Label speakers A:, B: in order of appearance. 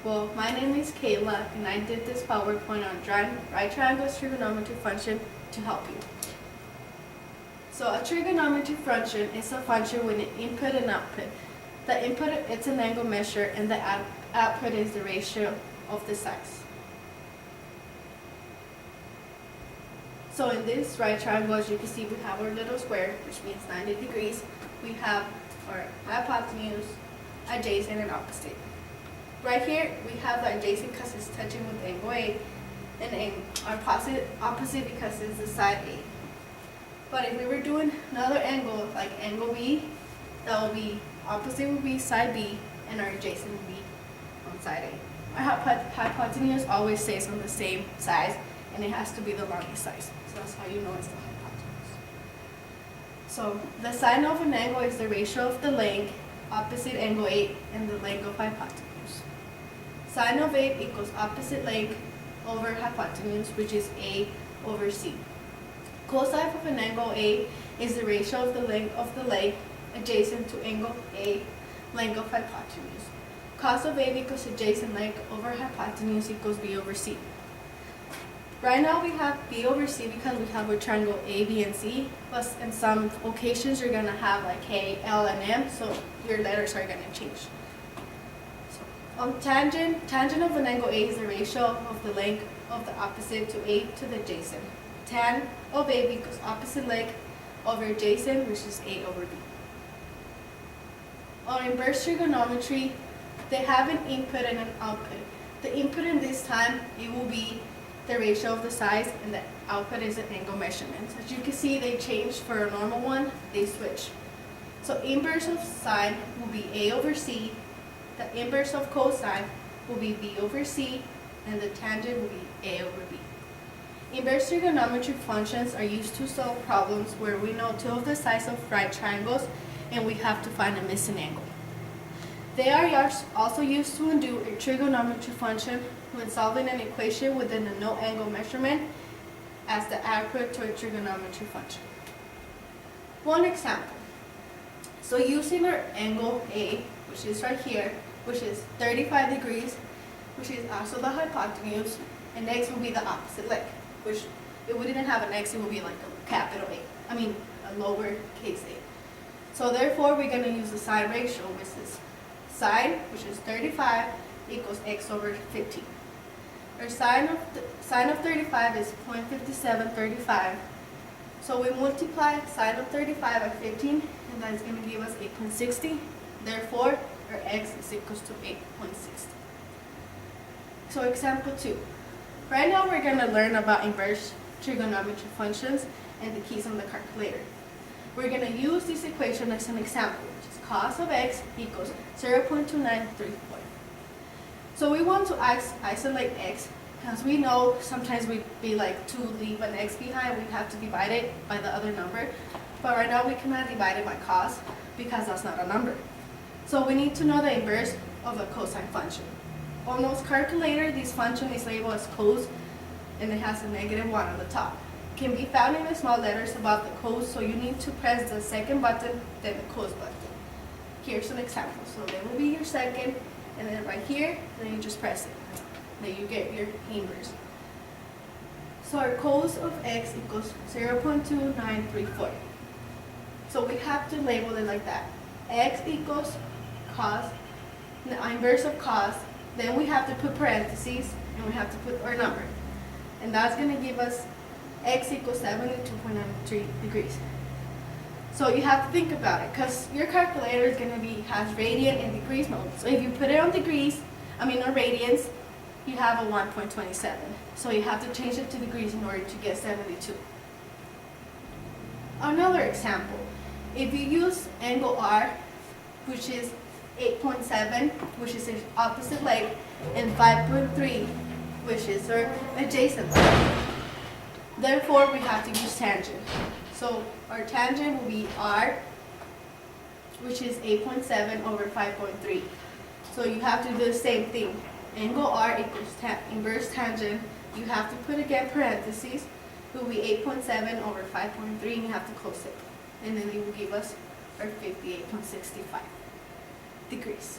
A: Well, my name is Keila, and I did this PowerPoint on right triangles trigonometry function to help you. So a trigonometry function is a function with an input and output. The input it's an angle measure, and the output is the ratio of the sides. So in this right triangle, as you can see, we have our little square, which means 90 degrees. We have our hypotenuse, adjacent, and opposite. Right here, we have the adjacent because it's touching with angle A, and our opposite because it's the side A. But if we were doing another angle, like angle B, that will be, opposite would be side B, and our adjacent would be on side A. Our hypotenuse always stays on the same size, and it has to be the longest size. So that's how you know it's the hypotenuse. So the sine of an angle is the ratio of the length, opposite angle A, and the length of hypotenuse. Sine of A equals opposite length over hypotenuse, which is A over C. Cosine of an angle A is the ratio of the leg adjacent to angle A, length of hypotenuse. Cos of A equals adjacent length over hypotenuse equals B over C. Right now we have B over C because we have a triangle A, B, and C, but in some occasions you're going to have like K, L, and M, so your letters are going to change. Tangent of an angle A is the ratio of the length of the opposite to A to the adjacent. Tan of A equals opposite length over adjacent, which is A over B. On inverse trigonometry, they have an input and an output. The input in this time, it will be the ratio of the sides, and the output is an angle measurement. As you can see, they changed for a normal one, they switch. So inverse of sine will be A over C. The inverse of cosine will be B over C, and the tangent will be A over B. Inverse trigonometry functions are used to solve problems where we know two of the sides of right triangles and we have to find a missing angle. They are also used to undo a trigonometry function when solving an equation within a no angle measurement as the output to a trigonometry function. One example. So using our angle A, which is right here, which is 35 degrees, which is also the hypotenuse, and x will be the opposite leg, which it wouldn't have an x, it would be like a capital A, a lowercase a. So therefore, we're going to use the sine ratio, which is sine, which is 35, equals x over 15. Our sine of 35 is 0.5735. So we multiply sine of 35 by 15, and that is going to give us 8.60. Therefore, our x is equals to 8.60. So example 2. Right now we're going to learn about inverse trigonometry functions and the keys on the calculator. We're going to use this equation as an example, which is cos of x equals 0.2934. So we want to isolate x, because we know sometimes we'd be like to leave an x behind, we have to divide it by the other number. But right now we cannot divide it by cos because that's not a number. So we need to know the inverse of a cosine function. On most calculator, this function is labeled as cos, and it has a -1 on the top. It can be found in the small letters above the cos, so you need to press the second button, then the cos button. Here's an example. So there will be your second, and then right here, then you just press it. Then you get your inverse. So our cos of x equals 0.2934. So we have to label it like that. X equals cos, the inverse of cos, then we have to put parentheses, and we have to put our number. And that's going to give us x equals 72.93 degrees. So you have to think about it, because your calculator is going to has radian and degrees mode. So if you put it on degrees, on radians, you have a 1.27. So you have to change it to degrees in order to get 72. Another example. If you use angle R, which is 8.7, which is its opposite leg, and 5.3, which is our adjacent leg. Therefore, we have to use tangent. So our tangent will be R, which is 8.7 over 5.3. So you have to do the same thing. Angle R equals inverse tangent. You have to put again parentheses. It will be 8.7 over 5.3, and you have to close it. And then it will give us our 58.65 degrees.